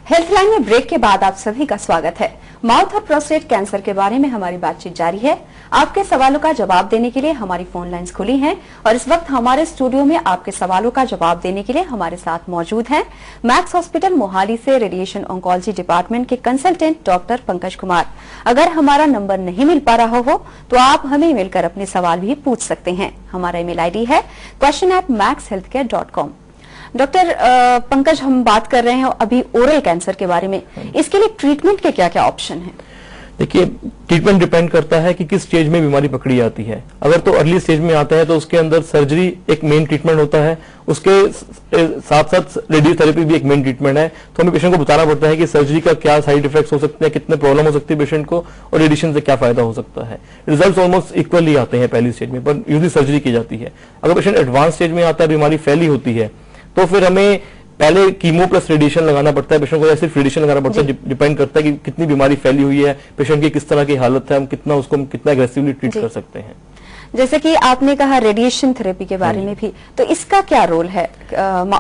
हेल्थलाइन में ब्रेक के बाद आप सभी का स्वागत है। माउथ और प्रोस्टेट कैंसर के बारे में हमारी बातचीत जारी है। आपके सवालों का जवाब देने के लिए हमारी फोन लाइंस खुली हैं और इस वक्त हमारे स्टूडियो में आपके सवालों का जवाब देने के लिए हमारे साथ मौजूद हैं मैक्स हॉस्पिटल मोहाली से रेडिएशन ऑन्कोलॉजी डिपार्टमेंट के कंसल्टेंट डॉक्टर पंकज कुमार। अगर हमारा नंबर नहीं मिल पा रहा हो तो आप हमें ईमेल कर अपने सवाल भी पूछ सकते हैं। हमारा ईमेल आईडी है question@maxhealthcare.com। डॉक्टर पंकज, हम बात कर रहे हैं अभी ओरल कैंसर के बारे में। इसके लिए ट्रीटमेंट के क्या क्या ऑप्शन हैं? देखिए, ट्रीटमेंट डिपेंड करता है कि किस स्टेज में बीमारी पकड़ी जाती है। अगर तो अर्ली स्टेज में आता है तो उसके अंदर सर्जरी एक मेन ट्रीटमेंट होता है, उसके साथ साथ रेडियोथेरेपी भी एक मेन ट्रीटमेंट है। तो हमें पेशेंट को बताना पड़ता है कि सर्जरी का क्या साइड इफेक्ट्स हो सकते हैं, कितने प्रॉब्लम हो सकती है पेशेंट को और रेडिएशन से क्या फायदा हो सकता है। रिजल्ट ऑलमोस्ट इक्वली आते हैं पहली स्टेज में, पर यूजली सर्जरी की जाती है। अगर पेशेंट एडवांस स्टेज में आता है, बीमारी फैली होती है, तो फिर हमें पहले कीमो प्लस रेडिएशन लगाना पड़ता है। पेशेंट को सिर्फ रेडिएशन लगाना पड़ता है, डिपेंड करता है कि कितनी बीमारी फैली हुई है, पेशेंट की किस तरह की हालत है, हम कितना एग्रेसिवली ट्रीट कर सकते हैं। जैसे कि आपने कहा रेडिएशन थेरेपी के बारे में भी, तो इसका क्या रोल है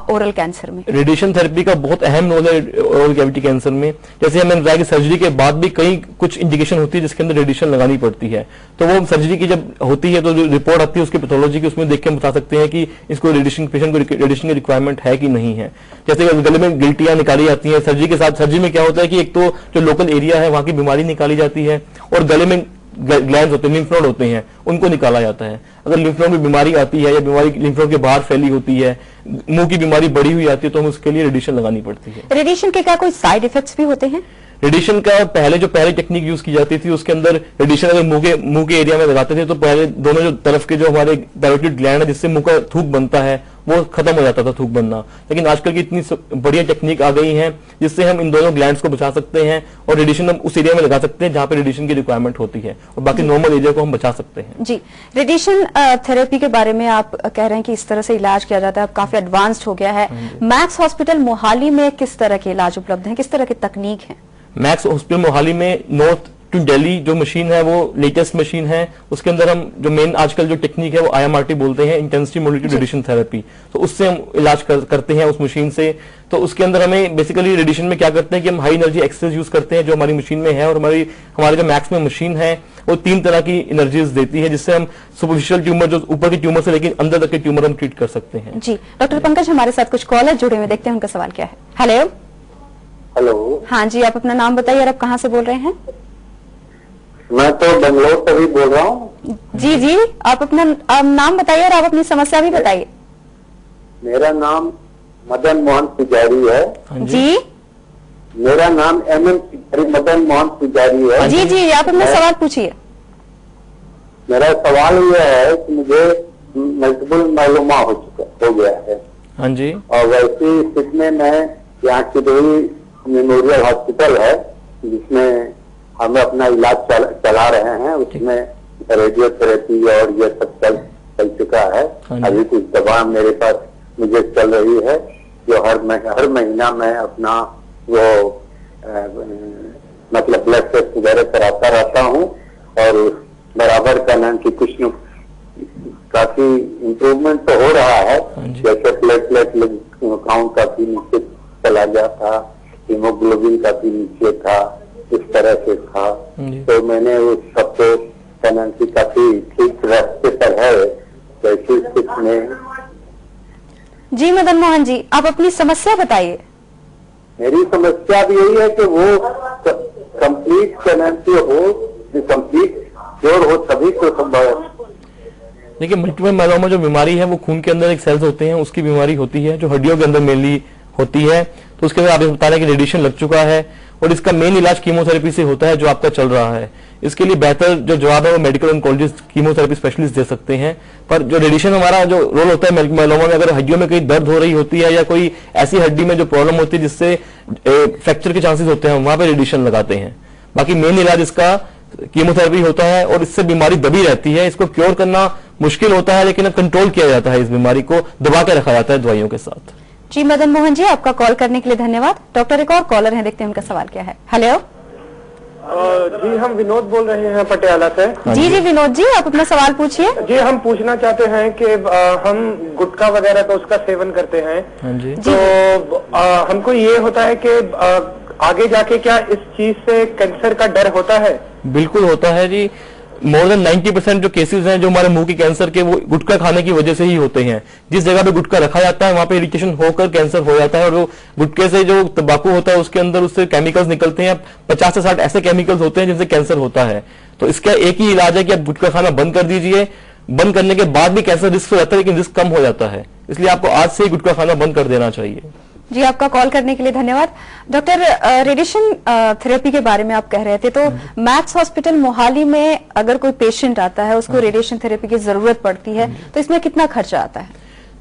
ओरल कैंसर में? रेडिएशन थेरेपी का बहुत अहम रोल है ओरल कैविटी कैंसर में। जैसे हमने बताया कि सर्जरी के बाद भी कई कुछ इंडिकेशन होती है जिसके अंदर रेडिएशन लगानी पड़ती है। तो वो सर्जरी की जब होती है तो जो रिपोर्ट आती है उसकी पैथोलॉजी की, उसमें देख के हम बता सकते हैं कि इसको रेडिएशन, पेशेंट को रेडिएशन की रिक्वायरमेंट है कि नहीं है। जैसे गले में गिल्टियां निकाली जाती है सर्जरी के साथ। सर्जरी में क्या होता है कि एक तो जो लोकल एरिया है वहां की बीमारी निकाली जाती है और गले में ग्लैंड्स होते हैं, लिम्फ नोड होते हैं, उनको निकाला जाता है। अगर लिम्फ नोड में बीमारी आती है या बीमारी लिम्फ नोड के बाहर फैली होती है, मुंह की बीमारी बड़ी हुई आती है, तो हम उसके लिए रेडिएशन लगानी पड़ती है। रेडिएशन के क्या कोई साइड इफेक्ट्स भी होते हैं? रेडिएशन का पहले टेक्निक यूज की जाती थी उसके अंदर रेडिएशन अगर मुंह के एरिया में लगाते थे तो पहले दोनों जो तरफ के जो हमारे पैरोटिड ग्लैंड है जिससे मुंह का थूक बनता है वो खत्म हो जाता था, थूक बनना। लेकिन आजकल की इतनी बढ़िया टेक्निक आ गई है जिससे हम इन दोनों ग्लैंड्स को बचा सकते हैं और रेडिएशन हम उस एरिया में लगा सकते हैं जहां पे रेडिएशन की रिक्वायरमेंट होती है और बाकी नॉर्मल एरिया को हम बचा सकते हैं। जी, रेडिएशन थेरेपी के बारे में आप कह रहे हैं कि इस तरह से इलाज किया जाता है, अब काफी एडवांस्ड हो गया है। मैक्स हॉस्पिटल मोहाली में किस तरह के इलाज उपलब्ध है, किस तरह की तकनीक है? मैक्स हॉस्पिटल मोहाली में नॉर्थ टू दिल्ली जो मशीन है वो लेटेस्ट मशीन है। उसके अंदर हम जो मेन आजकल जो टेक्निक है वो IMRT बोलते हैं, इंटेंसिटी मोडुलेटेड रेडिएशन थेरेपी। तो उससे हम इलाज करते हैं उस मशीन से। तो उसके अंदर हमें बेसिकली रेडिएशन में क्या करते हैं कि हम हाई एनर्जी एक्सेस यूज करते हैं जो हमारी मशीन में है। और हमारे जो मैक्स में मशीन है वो 3 तरह की एनर्जीज देती है जिससे हम सुपरफिशियल ट्यूमर, जो ऊपर की ट्यूमर से लेकिन अंदर तक के ट्यूमर हम ट्रीट कर सकते हैं। जी डॉक्टर पंकज, हमारे साथ कुछ कॉलर जुड़े हुए, देखते हैं उनका सवाल क्या है। Hello hello. हाँ जी, आप अपना नाम बताइए और आप कहाँ से बोल रहे हैं? मैं तो बेंगलोर से भी बोल रहा हूँ। जी, आप अपना नाम बताइए और आप अपनी समस्या भी बताइए। मेरा नाम मदन मोहन पुजारी है। जी, मेरा नाम MM पुजारी, मदन मोहन पुजारी है। जी, आप अपना सवाल पूछिए। मेरा सवाल यह है कि मुझे मल्टीपल माइलोमा हो गया है। हाँ जी। और वैसी स्थिति में मैं यहाँ की मेमोरियल हॉस्पिटल है जिसमें हम अपना इलाज चला रहे हैं, उसमें रेडियोथेरेपी और ये सब चल चुका है। अभी कुछ दवा मेरे पास मुझे चल रही है जो हर महीना मैं अपना वो मतलब ब्लड टेस्ट वगैरह कराता रहता हूँ और बराबर का नाम की कुछ काफी इम्प्रूवमेंट तो हो रहा है। जैसे प्लेटलेट काउंट काफी नीचे चला गया था, हीमोग्लोबिन काफी नीचे था, इस तरह से था। तो मैंने उस सबको काफी ठीक रास्ते पर है। वैसी स्थिति में जी मदन मोहन जी, आप अपनी समस्या बताइए। मेरी समस्या भी यही है कि वो कंप्लीट पेनल्टी हो, कंप्लीट क्योर हो, तभी तो संभव। देखिए, मल्टीपल माइलोमा जो बीमारी है वो खून के अंदर एक सेल्स होते हैं, उसकी बीमारी होती है जो हड्डियों के अंदर मेनली होती है। तो उसके अंदर आप बता रहे हैं कि रेडिएशन लग चुका है और इसका मेन इलाज कीमोथेरेपी से होता है जो आपका चल रहा है। इसके लिए बेहतर जो जवाब है वो मेडिकल ऑन्कोलॉजिस्ट, कीमोथेरेपी स्पेशलिस्ट दे सकते हैं। पर जो रेडिएशन हमारा जो रोल होता है माइलोमा में, अगर हड्डियों में कहीं दर्द हो रही होती है या कोई ऐसी हड्डी में जो प्रॉब्लम होती है जिससे फ्रैक्चर के चांसेस होते हैं, वहां पे रेडिएशन लगाते हैं। बाकी मेन इलाज इसका कीमोथेरेपी होता है और इससे बीमारी दबी रहती है। इसको क्योर करना मुश्किल होता है लेकिन कंट्रोल किया जाता है, इस बीमारी को दबा के रखा जाता है दवाइयों के साथ। जी मदन मोहन जी, आपका कॉल करने के लिए धन्यवाद। डॉक्टर, एक और कॉलर है, देखते हैं उनका सवाल क्या है। हेलो जी, हम विनोद बोल रहे हैं पटियाला से। जी विनोद जी, आप अपना सवाल पूछिए। जी, हम पूछना चाहते हैं कि हम गुटखा वगैरह तो उसका सेवन करते हैं। हाँ जी। तो हमको ये होता है कि आगे जाके क्या इस चीज से कैंसर का डर होता है? बिल्कुल होता है जी। मोर देन 90% जो केसेस हैं जो हमारे मुंह के कैंसर के, वो गुटखा खाने की वजह से ही होते हैं। जिस जगह पे गुटखा रखा जाता है वहां पे इरिटेशन होकर कैंसर हो जाता है, और वो गुटखे से जो तंबाकू होता है उसके अंदर उससे केमिकल्स निकलते हैं। 50 से 60 ऐसे केमिकल्स होते हैं जिनसे कैंसर होता है। तो इसका एक ही इलाज है कि आप गुटखा खाना बंद कर दीजिए। बंद करने के बाद भी कैंसर रिस्क हो जाता है, लेकिन रिस्क कम हो जाता है। इसलिए आपको आज से ही गुटखा खाना बंद कर देना चाहिए। जी, आपका कॉल करने के लिए धन्यवाद। डॉक्टर, रेडिएशन थेरेपी के बारे में आप कह रहे थे, तो मैक्स हॉस्पिटल मोहाली में अगर कोई पेशेंट आता है, उसको रेडिएशन थेरेपी की जरूरत पड़ती है, तो इसमें कितना खर्चा आता है?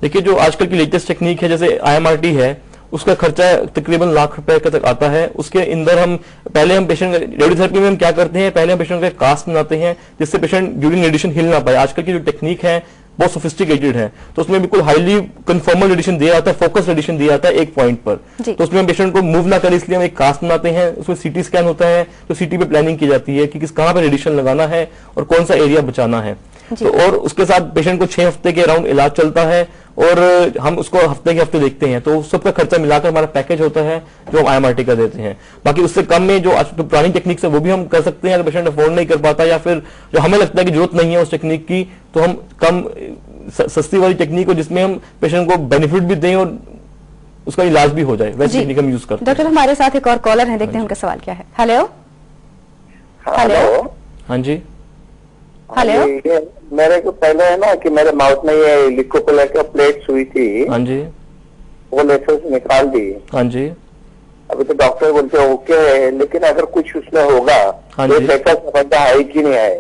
देखिए, जो आजकल की लेटेस्ट टेक्निक है जैसे IMRT है, उसका खर्चा तकरीबन लाख रुपए तक आता है। उसके अंदर हम पेशेंट रेडियोथेरेपी में हम क्या करते हैं, पहले हम पेशेंट का कास्ट बनाते हैं जिससे पेशेंट ड्यूरिंग रेडिएशन हिल ना पाए। आजकल की जो टेक्निक है बहुत सोफिस्टिकेटेड है, तो उसमें बिल्कुल हाईली कन्फर्मल रेडिएशन दिया जाता है, फोकस रेडिएशन दिया जाता है एक पॉइंट पर। तो उसमें हम पेशेंट को मूव ना करे इसलिए हम एक कास्ट बनाते हैं। उसमें CT स्कैन होता है, तो CT पे प्लानिंग की जाती है कि कहां पे रेडिएशन लगाना है और कौन सा एरिया बचाना है। तो और उसके साथ पेशेंट को 6 हफ्ते के अराउंड इलाज चलता है, और हम उसको हफ्ते के हफ्ते देखते हैं। तो सबका खर्चा मिलाकर हमारा पैकेज होता है जो हम IMRT का देते हैं। बाकी उससे कम में जो पुरानी टेक्निक है वो भी हम कर सकते हैं अगर पेशेंट अफोर्ड नहीं कर पाता, या फिर जो हमें लगता है कि जरूरत नहीं है उस टेक्निक की, तो हम कम सस्ती वाली टेक्निक हो जिसमें हम पेशेंट को बेनिफिट भी दें और उसका इलाज भी हो जाए, वैसे टेक्निक हम यूज करते हैं। डॉक्टर, हमारे साथ एक और कॉलर है, देखते हैं उनका सवाल क्या है। Hello hello. हाँ जी। हेलो। मेरे को पहले है ना कि मेरे माउथ में ये लिकोपोला का प्लेट्स हुई थी। हाँ जी। वो लेटर निकाल दी। हाँ जी। अभी तो डॉक्टर बोलते हैं ओके है, लेकिन अगर कुछ उसमें होगा हाँ तो जी। समझता है कि नहीं है,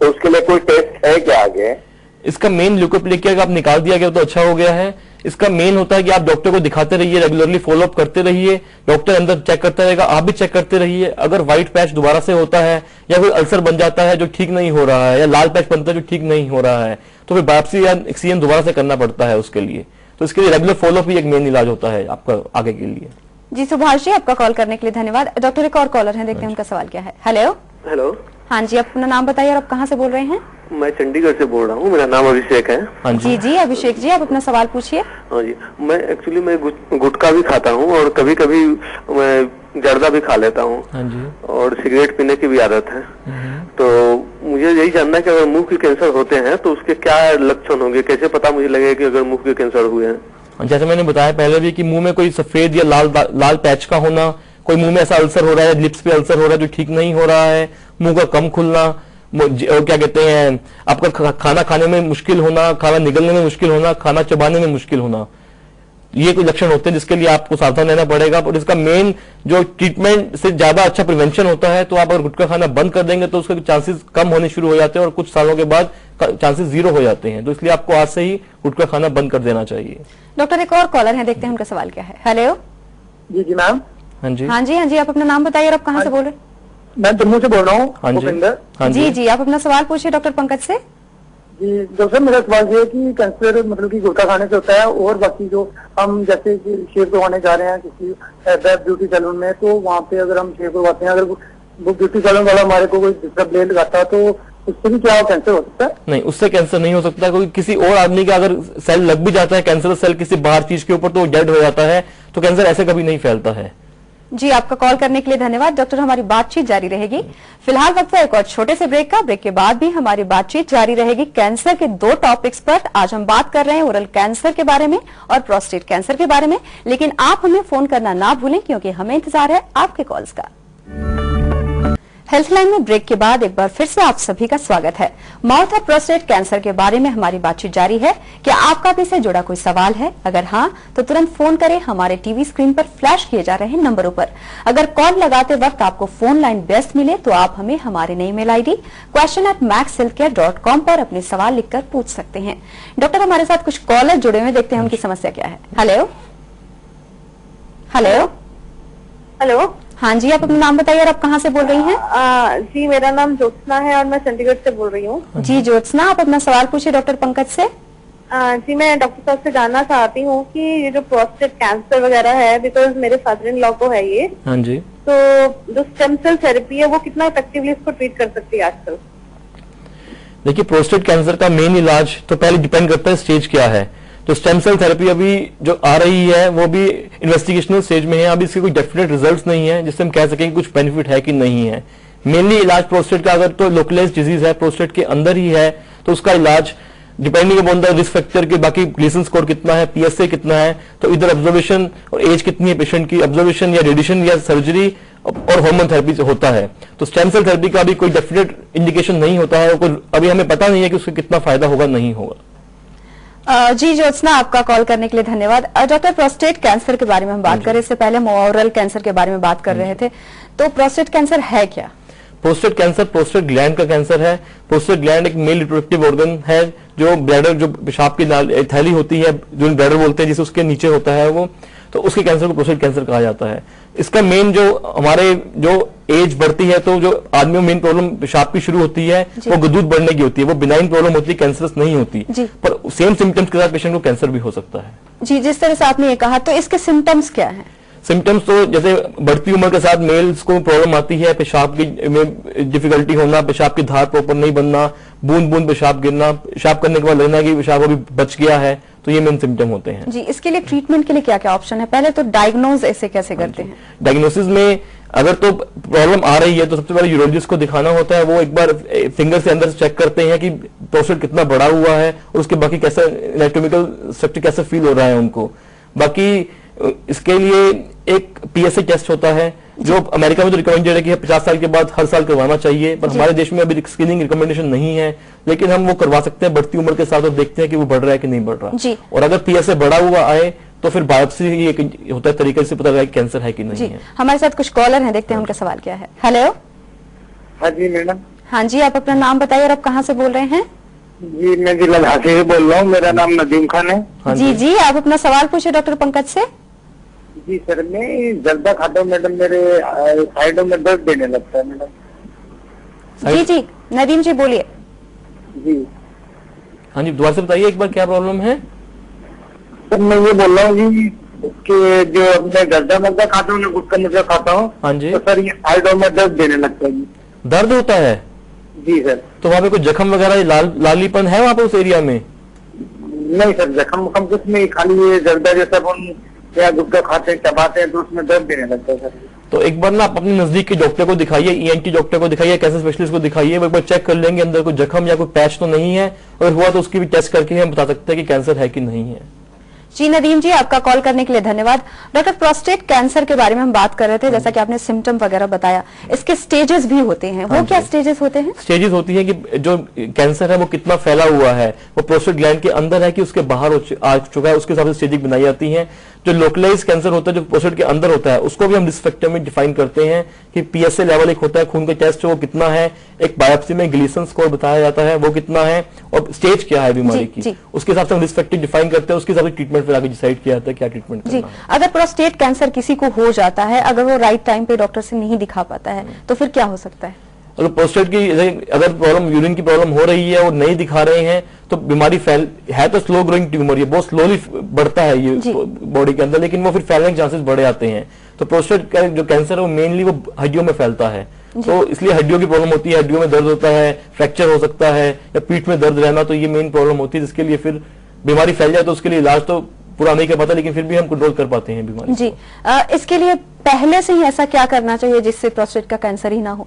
तो उसके लिए कोई टेस्ट है क्या आगे? इसका मेन ल्यूकोप्लेकिया का आप निकाल दिया गया तो अच्छा हो गया है। इसका मेन होता है कि आप डॉक्टर को दिखाते रहिए, रेगुलरली फॉलोअप करते रहिए, डॉक्टर अंदर चेक करता रहेगा, आप भी चेक करते रहिए। अगर व्हाइट पैच दोबारा से होता है या कोई अल्सर बन जाता है जो ठीक नहीं हो रहा है, या लाल पैच बनता है जो ठीक नहीं हो रहा है, तो फिर बायोप्सी या एक्ससीएन दोबारा से करना पड़ता है उसके लिए। तो इसके लिए रेगुलर फॉलोअप ही एक मेन इलाज होता है आपका आगे के लिए। जी सुभाष जी, आपका कॉल करने के लिए धन्यवाद। डॉक्टर, एक और कॉलर है, देखते हैं उनका सवाल क्या है। Hello hello. हाँ जी, आप अपना नाम बताइए और आप कहाँ से बोल रहे हैं? मैं चंडीगढ़ से बोल रहा हूँ, मेरा नाम अभिषेक है। हाँ जी जी अभिषेक जी, आप अपना सवाल पूछिए। हाँ जी, मैं गुटखा भी खाता हूँ और कभी कभी मैं जर्दा भी खा लेता हूँ। हाँ जी। और सिगरेट पीने की भी आदत है। तो मुझे यही जानना है कि अगर मुंह के कैंसर होते हैं तो उसके क्या लक्षण होंगे, कैसे पता मुझे लगेगा कि अगर मुंह के कैंसर हुए हैं? जैसे मैंने बताया पहले भी कि मुंह में कोई सफेद या लाल पैच का होना, कोई मुंह में ऐसा अल्सर हो रहा है, लिप्स पे अल्सर हो रहा है जो ठीक नहीं हो रहा है, मुंह का कम खुलना, क्या कहते हैं, आपका खाना खाने में मुश्किल होना, खाना निगलने में मुश्किल होना, खाना चबाने में मुश्किल होना, ये कोई लक्षण होते हैं जिसके लिए आपको सावधान रहना पड़ेगा। और इसका मेन जो ट्रीटमेंट से ज्यादा अच्छा प्रिवेंशन होता है, तो आप अगर गुटखा खाना बंद कर देंगे तो उसके चांसेस कम होने शुरू हो जाते हैं और कुछ सालों के बाद चांसेस 0 हो जाते हैं। तो इसलिए आपको आज से ही गुटखा खाना बंद कर देना चाहिए। डॉक्टर, एक और कॉलर है, देखते हैं उनका सवाल क्या है। हेलो जी जी मैम। हाँ जी। हाँ जी, आप अपना नाम बताइए और आप कहाँ से बोल रहे हैं? मैं जम्मू से बोल रहा हूँ। हाँ जी। हाँ जी जी, आप अपना सवाल पूछिए डॉक्टर पंकज से। जी डॉक्टर, मेरा सवाल ये है कि कैंसर मतलब कि गुटखा खाने से होता है, और बाकी जो हम जैसे शेव करवाने जा रहे हैं किसी ब्यूटी सैलून में, तो वहाँ पे अगर हम शेव करवाते हैं, अगर वो ब्यूटी सैलून वाला हमारे को कोई दूसरा ब्लेड लगाता है, तो उससे भी क्या कैंसर हो सकता है? नहीं, उससे कैंसर नहीं हो सकता। क्योंकि किसी और आदमी का अगर सेल लग भी जाता है, कैंसरस सेल किसी बाहर चीज के ऊपर, तो वो डेड हो जाता है। तो कैंसर ऐसे कभी नहीं फैलता है। जी, आपका कॉल करने के लिए धन्यवाद। डॉक्टर, हमारी बातचीत जारी रहेगी। फिलहाल वक्त है एक और छोटे से ब्रेक का। ब्रेक के बाद भी हमारी बातचीत जारी रहेगी कैंसर के 2 टॉपिक्स पर। आज हम बात कर रहे हैं ओरल कैंसर के बारे में और प्रोस्टेट कैंसर के बारे में, लेकिन आप हमें फोन करना ना भूलें क्योंकि हमें इंतजार है आपके कॉल्स का। हेल्थलाइन में ब्रेक के बाद एक बार फिर से आप सभी का स्वागत है। माउथ और प्रोस्टेट कैंसर के बारे में हमारी बातचीत जारी है। क्या आपका भी इससे जुड़ा कोई सवाल है? अगर हाँ, तो तुरंत फोन करें हमारे टीवी स्क्रीन पर फ्लैश किए जा रहे नंबरों पर। अगर कॉल लगाते वक्त आपको फोन लाइन व्यस्त मिले तो आप हमें हमारे नई मेल ID question@maxhealthcare.com पर अपने सवाल लिखकर पूछ सकते हैं। डॉक्टर, हमारे साथ कुछ कॉलर जुड़े हुए, देखते हैं उनकी समस्या क्या है। Hello hello hello. हाँ जी, आप अपना नाम बताइए और आप कहाँ से बोल रही हैं? जी, मेरा नाम ज्योत्सना है और मैं चंडीगढ़ से बोल रही हूँ। जी ज्योत्सना, आप अपना सवाल पूछिए डॉक्टर पंकज से। जी, मैं डॉक्टर साहब से जानना चाहती हूँ कि ये जो प्रोस्टेट कैंसर वगैरह है, बिकॉज मेरे फादर इन लॉ को है ये, हाँ जी। तो जो स्टेम सेल थेरेपी है वो कितना इफेक्टिवली इसको ट्रीट कर सकती है आजकल? देखिए, प्रोस्टेट कैंसर का मेन इलाज तो पहले डिपेंड करता है स्टेज क्या है। तो स्टेम सेल थेरेपी अभी जो आ रही है वो भी इन्वेस्टिगेशनल स्टेज में है, अभी इसके कोई डेफिनेट रिजल्ट्स नहीं है जिससे हम कह सकें कि कुछ बेनिफिट है कि नहीं है। मेनली इलाज प्रोस्टेट का अगर तो लोकलाइज्ड डिजीज है, प्रोस्टेट के अंदर ही है, तो उसका इलाज depending upon the risk factor के, बाकी ग्लीसन स्कोर कितना है, पीएसए कितना है, तो इधर ऑब्जर्वेशन और एज कितनी है पेशेंट की, ऑब्जर्वेशन या रेडिएशन या सर्जरी और हार्मोन थेरेपी से होता है। तो स्टेम सेल थेरेपी का भी कोई डेफिनेट इंडिकेशन नहीं होता है, और अभी हमें पता नहीं है कि उसका कितना फायदा होगा नहीं होगा। जी ज्योत्सना, आपका कॉल करने के लिए धन्यवाद। डॉक्टर, प्रोस्टेट कैंसर के बारे में हम बात करें, इससे पहले हम ओरल कैंसर के बारे में बात कर रहे थे, तो प्रोस्टेट कैंसर है क्या? प्रोस्टेट कैंसर प्रोस्टेट ग्लैंड का कैंसर है। प्रोस्टेट ग्लैंड एक मेल रिप्रोडक्टिव ऑर्गन है, जो ब्लैडर, जो पेशाब की थैली होती है, जो ब्लैडर बोलते हैं, जिसे उसके नीचे होता है वो, तो उसके कैंसर को प्रोस्टेट कैंसर कहा जाता है। इसका मेन जो हमारे जो एज बढ़ती है, तो जो आदमी में मेन प्रॉब्लम पेशाब की शुरू होती है वो गुदूद बढ़ने की होती है, वो बिनाइन प्रॉब्लम होती है, कैंसरस नहीं होती, पर सेम सिम्टम्स के साथ पेशेंट को कैंसर भी हो सकता है। जी, जिस तरह से आपने ये कहा, तो इसके सिम्टम्स क्या हैं? सिम्टम्स तो जैसे बढ़ती उम्र के साथ मेल्स को प्रॉब्लम आती है, पेशाब की में डिफिकल्टी होना, पेशाब की धार प्रॉपर नहीं बनना, बूंद बूंद पेशाब गिरना, पेशाब करने के बाद लगना कि पेशाब अभी बच गया है, तो ये मेन सिम्टम होते हैं। जी, इसके लिए ट्रीटमेंट के लिए क्या क्या ऑप्शन है? पहले तो डायग्नोज ऐसे कैसे करते हैं? डायग्नोसिस में अगर तो प्रॉब्लम आ रही है तो सबसे पहले यूरोलॉजिस्ट को दिखाना होता है। वो एक बार फिंगर से अंदर चेक करते हैं कि प्रोस्टेट कितना बड़ा हुआ है और उसके बाकी कैसा एनाटॉमिकल स्ट्रक्चर कैसा फील हो रहा है उनको। बाकी इसके लिए एक पीएसए टेस्ट होता है, जो अमेरिका में तो रिकमेंडेड है कि 50 साल के बाद हर साल करवाना चाहिए, पर हमारे देश में अभी स्क्रीनिंग रिकमेंडेशन नहीं है, लेकिन हम वो करवा सकते हैं बढ़ती उम्र के साथ और देखते हैं कि वो बढ़ रहा है कि नहीं बढ़ रहा। और अगर पीएसए बढ़ा हुआ आए तो फिर बायोप्सी ही एक होता है तरीके से पता लगा कि कैंसर है कि नहीं है। हमारे साथ कुछ कॉलर हैं, देखते हैं उनका सवाल क्या है। हेलो। हाँ जी मैडम। हाँ जी, आप अपना नाम बताइए और आप कहाँ से बोल रहे हैं? जी, मैं जिला झांसी से बोल रहा हूँ, मेरा नाम नदीम खान है। जी जी, आप अपना सवाल पूछे डॉक्टर पंकज से। जी सर, मैं जर्दा खाता हूँ मैडम, मेरे साइडों में दर्द देने लगता है मैडम। जी जी, नदीम जी बोलिए। जी हाँ जी, दोबारा से बताइए एक बार क्या प्रॉब्लम है। सर मैं ये बोल रहा हूँ कि जो मैं जर्दा मर्दा खाता हूँ, गुटखा मुझे खाता हूँ, हाँ जी, तो सर ये साइडों में दर्द देने लगता है। दर्द होता है? जी सर। तो वहाँ पे कोई जख्म वगैरह लालीपन है वहाँ पे उस एरिया में? नहीं सर, जख्म कुछ नहीं, खाली ये जर्दा जैसा या गुटखा खाते हैं, चबाते हैं, तो उसमें दर्द देने लगता है सर। तो एक बार ना आप अपने नजदीक के डॉक्टर को दिखाइए, ईएनटी डॉक्टर को दिखाइए, कैंसर स्पेशलिस्ट को दिखाइए, वो एक बार चेक कर लेंगे अंदर कोई जख्म या कोई पैच तो नहीं है, अगर हुआ तो उसकी भी टेस्ट करके हम बता सकते हैं कि कैंसर है कि नहीं है। जी नदीम जी, आपका कॉल करने के लिए धन्यवाद। डॉक्टर, प्रोस्टेट कैंसर के बारे में हम बात कर रहे थे, जैसा कि आपने सिम्टम वगैरह बताया, इसके स्टेजेस भी होते हैं, वो क्या स्टेजेस होते हैं? स्टेजेस होती है कि जो कैंसर है वो कितना फैला हुआ है, वो प्रोस्टेट ग्लैंड के अंदर है कि उसके बाहर आ चुका है, उसके हिसाब से स्टेजिंग बनाई जाती है। जो लोकलाइज कैंसर होता है, जो प्रोस्टेट के अंदर होता है, उसको भी हम रिस्क फैक्टर में डिफाइन करते हैं कि पीएसए लेवल एक होता है, खून का टेस्ट वो कितना है, एक बायोप्सी में ग्लीसन स्कोर बताया जाता है वो कितना है, और स्टेज क्या है बीमारी की, उसके हिसाब से हम रिस्क फैक्टर डिफाइन करते हैं, उसके हिसाब से ट्रीटमेंट फिर आगे डिसाइड किया जाता है क्या ट्रीटमेंट करना है। अगर प्रोस्टेट कैंसर किसी को हो जाता है, अगर वो राइट टाइम पे डॉक्टर से नहीं दिखा पाता है, तो फिर क्या हो सकता है? अगर प्रोस्टेट की अगर प्रॉब्लम, यूरिन की प्रॉब्लम हो रही है और नहीं दिखा रहे हैं, तो बीमारी फैल है, तो स्लो ग्रोइंग ट्यूमर, ये बहुत स्लोली बढ़ता है ये बॉडी के अंदर, लेकिन वो फिर फैलने के चांसेस बढ़े आते हैं। तो प्रोस्टेट का जो कैंसर है वो मेनली वो हड्डियों में फैलता है, तो इसलिए हड्डियों की प्रॉब्लम होती है, हड्डियों में दर्द होता है, फ्रैक्चर हो सकता है, या पीठ में दर्द रहना, तो ये मेन प्रॉब्लम होती है, जिसके लिए फिर बीमारी फैल जाए तो उसके लिए इलाज तो पूरा नहीं कर पाता, लेकिन फिर भी हम कंट्रोल कर पाते हैं बीमारी जी। इसके लिए पहले से ही ऐसा क्या करना चाहिए जिससे प्रोस्टेट का कैंसर ही ना हो?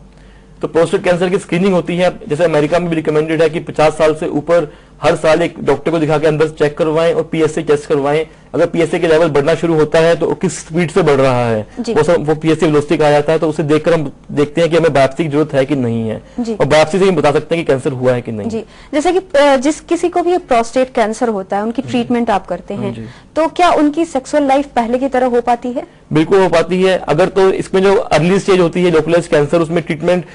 तो प्रोस्टेट कैंसर की स्क्रीनिंग होती है, जैसे अमेरिका में भी रिकमेंडेड है कि 50 साल से ऊपर हर साल एक डॉक्टर को दिखा के अंदर चेक करवाएं और पीएसए टेस्ट करवाएं। अगर पीएसए के लेवल बढ़ना शुरू होता है तो किस स्पीड से बढ़ रहा है वो पीएसए वेलोसिटी कहा जाता है, तो उसे देखकर हम देखते हैं कि हमें बायोप्सी की जरूरत है कि नहीं है, और बायोप्सी से हम बता सकते हैं कि कैंसर हुआ है कि नहीं। जी, जैसे कि जिस किसी को भी प्रोस्टेट कैंसर होता है, उनकी ट्रीटमेंट आप करते हैं, तो क्या उनकी सेक्सुअल लाइफ पहले की तरह हो पाती है? बिल्कुल हो पाती है। अगर तो इसमें जो अर्ली स्टेज होती है लोकलाइज कैंसर, उसमें ट्रीटमेंट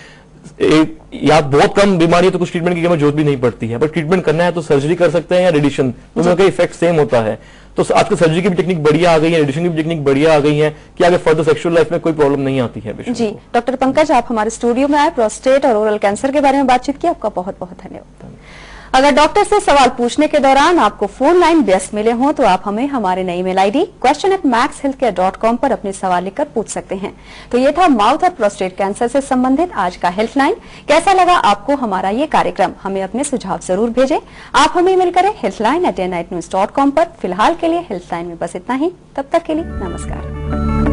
या बहुत कम बीमारी है तो कुछ ट्रीटमेंट की जरूरत भी नहीं पड़ती है, पर ट्रीटमेंट करना है तो सर्जरी कर सकते हैं या रेडिएशन, दोनों का इफेक्ट सेम होता है। तो आजकल सर्जरी की भी टेक्निक बढ़िया आ गई है, रेडिएशन की भी टेक्निक बढ़िया आ गई है कि आगे फर्दर सेक्सुअल लाइफ में कोई प्रॉब्लम नहीं आती है। जी डॉक्टर पंकज, आप हमारे स्टूडियो में आए, प्रोस्टेट और ओरल कैंसर के बारे में बातचीत की, आपका बहुत बहुत धन्यवाद। अगर डॉक्टर से सवाल पूछने के दौरान आपको फोन लाइन व्यस्त मिले हों तो आप हमें हमारे नई ईमेल आईडी question@maxhealthcare.com पर अपने सवाल लिखकर पूछ सकते हैं। तो ये था माउथ और प्रोस्टेट कैंसर से संबंधित आज का हेल्पलाइन। कैसा लगा आपको हमारा ये कार्यक्रम? हमें अपने सुझाव जरूर भेजें। आप हमें ईमेल करें healthline@day9news.com पर। फिलहाल के लिए हेल्पलाइन में बस इतना ही। तब तक के लिए नमस्कार।